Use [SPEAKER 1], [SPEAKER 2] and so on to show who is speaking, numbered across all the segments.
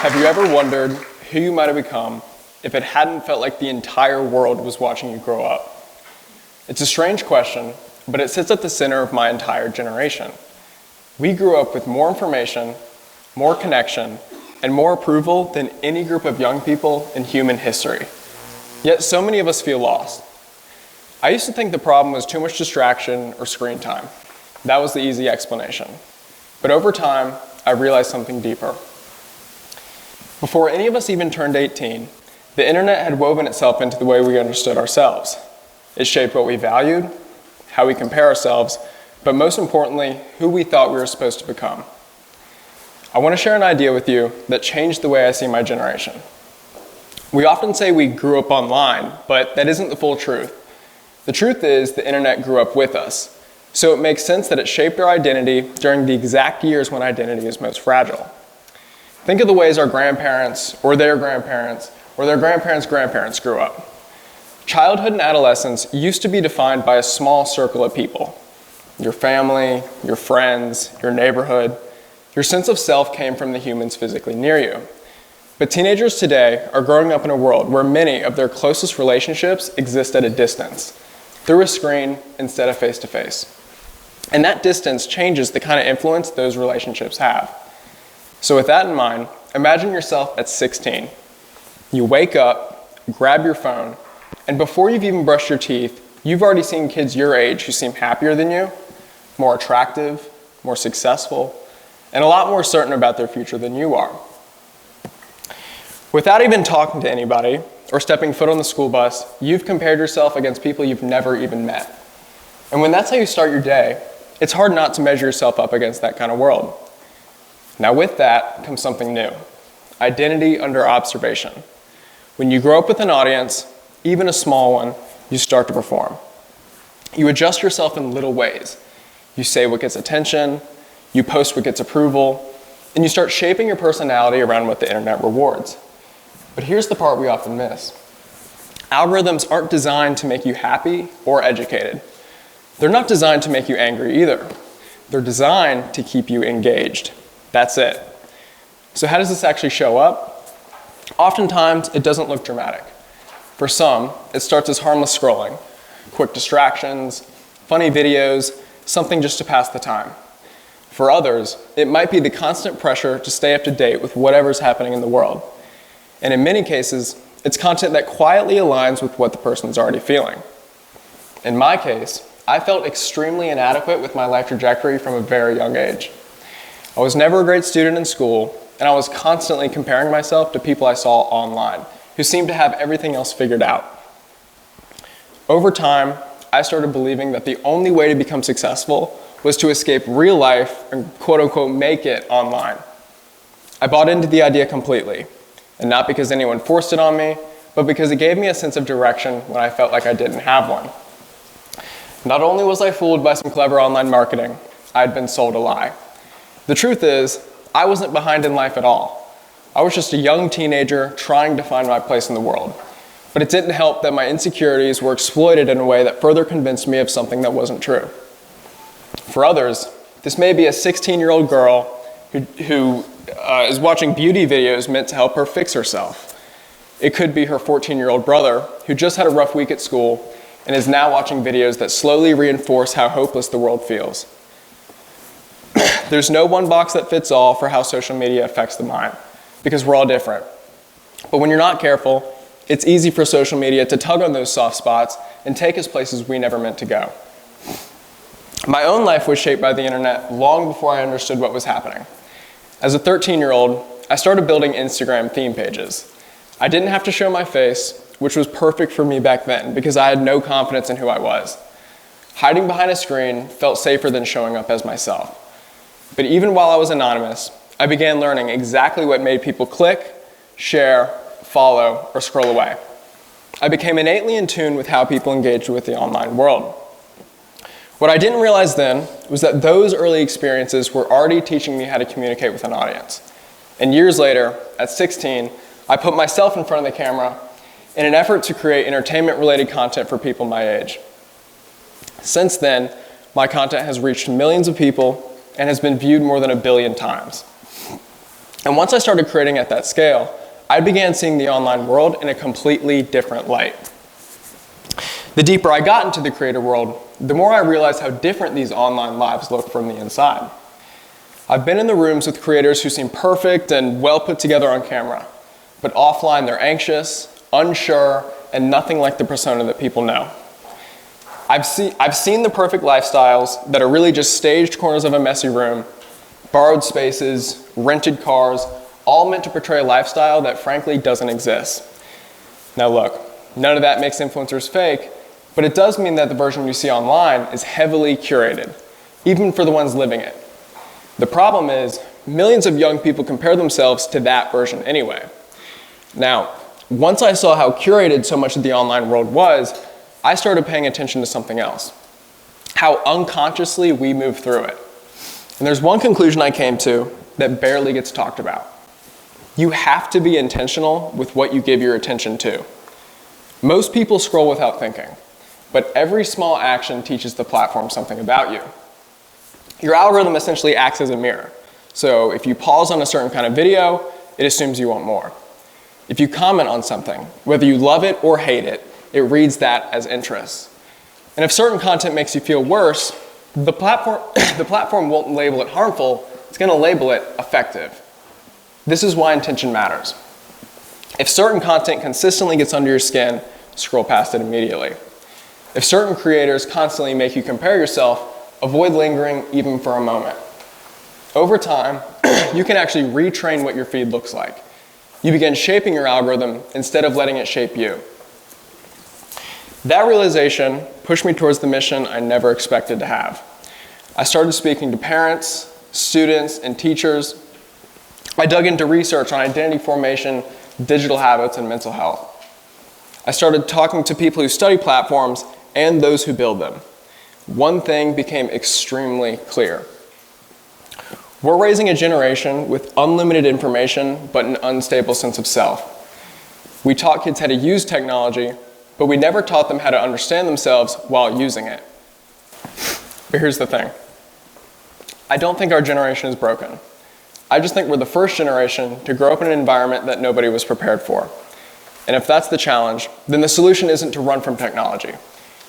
[SPEAKER 1] Have you ever wondered who you might have become if it hadn't felt like the entire world was watching you grow up? It's a strange question, but it sits at the center of my entire generation. We grew up with more information, more connection, and more approval than any group of young people in human history. Yet so many of us feel lost. I used to think the problem was too much distraction or screen time. That was the easy explanation. But over time, I realized something deeper. Before any of us even turned 18, the internet had woven itself into the way we understood ourselves. It shaped what we valued, how we compare ourselves, but most importantly, who we thought we were supposed to become. I want to share an idea with you that changed the way I see my generation. We often say we grew up online, but that isn't the full truth. The truth is the internet grew up with us. So it makes sense that it shaped our identity during the exact years when identity is most fragile. Think of the ways our grandparents, or their grandparents grew up. Childhood and adolescence used to be defined by a small circle of people. Your family, your friends, your neighborhood. Your sense of self came from the humans physically near you. But teenagers today are growing up in a world where many of their closest relationships exist at a distance, through a screen instead of face-to-face. And that distance changes the kind of influence those relationships have. So with that in mind, imagine yourself at 16. You wake up, grab your phone, and before you've even brushed your teeth, you've already seen kids your age who seem happier than you, more attractive, more successful, and a lot more certain about their future than you are. Without even talking to anybody or stepping foot on the school bus, you've compared yourself against people you've never even met. And when that's how you start your day, it's hard not to measure yourself up against that kind of world. Now with that comes something new, identity under observation. When you grow up with an audience, even a small one, you start to perform. You adjust yourself in little ways. You say what gets attention, you post what gets approval, and you start shaping your personality around what the internet rewards. But here's the part we often miss. Algorithms aren't designed to make you happy or educated. They're not designed to make you angry either. They're designed to keep you engaged. That's it. So how does this actually show up? Oftentimes, it doesn't look dramatic. For some, it starts as harmless scrolling, quick distractions, funny videos, something just to pass the time. For others, it might be the constant pressure to stay up to date with whatever's happening in the world. And in many cases, it's content that quietly aligns with what the person's already feeling. In my case, I felt extremely inadequate with my life trajectory from a very young age. I was never a great student in school, and I was constantly comparing myself to people I saw online, who seemed to have everything else figured out. Over time, I started believing that the only way to become successful was to escape real life and quote-unquote make it online. I bought into the idea completely, and not because anyone forced it on me, but because it gave me a sense of direction when I felt like I didn't have one. Not only was I fooled by some clever online marketing, I had been sold a lie. The truth is, I wasn't behind in life at all. I was just a young teenager trying to find my place in the world. But it didn't help that my insecurities were exploited in a way that further convinced me of something that wasn't true. For others, this may be a 16-year-old girl who is watching beauty videos meant to help her fix herself. It could be her 14-year-old brother who just had a rough week at school and is now watching videos that slowly reinforce how hopeless the world feels. There's no one box that fits all for how social media affects the mind, because we're all different. But when you're not careful, it's easy for social media to tug on those soft spots and take us places we never meant to go. My own life was shaped by the internet long before I understood what was happening. As a 13-year-old, I started building Instagram theme pages. I didn't have to show my face, which was perfect for me back then because I had no confidence in who I was. Hiding behind a screen felt safer than showing up as myself. But even while I was anonymous, I began learning exactly what made people click, share, follow, or scroll away. I became innately in tune with how people engaged with the online world. What I didn't realize then was that those early experiences were already teaching me how to communicate with an audience. And years later, at 16, I put myself in front of the camera in an effort to create entertainment-related content for people my age. Since then, my content has reached millions of people and has been viewed more than 1 billion times. And once I started creating at that scale, I began seeing the online world in a completely different light. The deeper I got into the creator world, the more I realized how different these online lives look from the inside. I've been in the rooms with creators who seem perfect and well put together on camera, but offline they're anxious, unsure, and nothing like the persona that people know. I've seen the perfect lifestyles that are really just staged corners of a messy room, borrowed spaces, rented cars, all meant to portray a lifestyle that frankly doesn't exist. Now look, none of that makes influencers fake, but it does mean that the version you see online is heavily curated, even for the ones living it. The problem is, millions of young people compare themselves to that version anyway. Now, once I saw how curated so much of the online world was, I started paying attention to something else. How unconsciously we move through it. And there's one conclusion I came to that barely gets talked about. You have to be intentional with what you give your attention to. Most people scroll without thinking, but every small action teaches the platform something about you. Your algorithm essentially acts as a mirror. So if you pause on a certain kind of video, it assumes you want more. If you comment on something, whether you love it or hate it, it reads that as interest. And if certain content makes you feel worse, the platform won't label it harmful, it's going to label it effective. This is why intention matters. If certain content consistently gets under your skin, scroll past it immediately. If certain creators constantly make you compare yourself, avoid lingering even for a moment. Over time, you can actually retrain what your feed looks like. You begin shaping your algorithm instead of letting it shape you. That realization pushed me towards the mission I never expected to have. I started speaking to parents, students, and teachers. I dug into research on identity formation, digital habits, and mental health. I started talking to people who study platforms and those who build them. One thing became extremely clear. We're raising a generation with unlimited information, but an unstable sense of self. We taught kids how to use technology, but we never taught them how to understand themselves while using it. But here's the thing. I don't think our generation is broken. I just think we're the first generation to grow up in an environment that nobody was prepared for. And if that's the challenge, then the solution isn't to run from technology.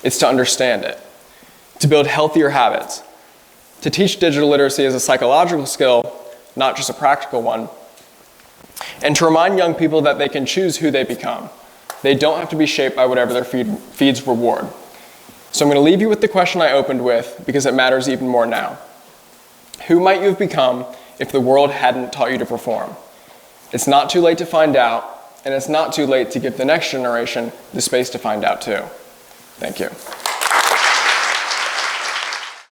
[SPEAKER 1] It's to understand it, to build healthier habits, to teach digital literacy as a psychological skill, not just a practical one, and to remind young people that they can choose who they become. They don't have to be shaped by whatever their feeds reward. So I'm going to leave you with the question I opened with because it matters even more now. Who might you have become if the world hadn't taught you to perform? It's not too late to find out, and it's not too late to give the next generation the space to find out too. Thank you.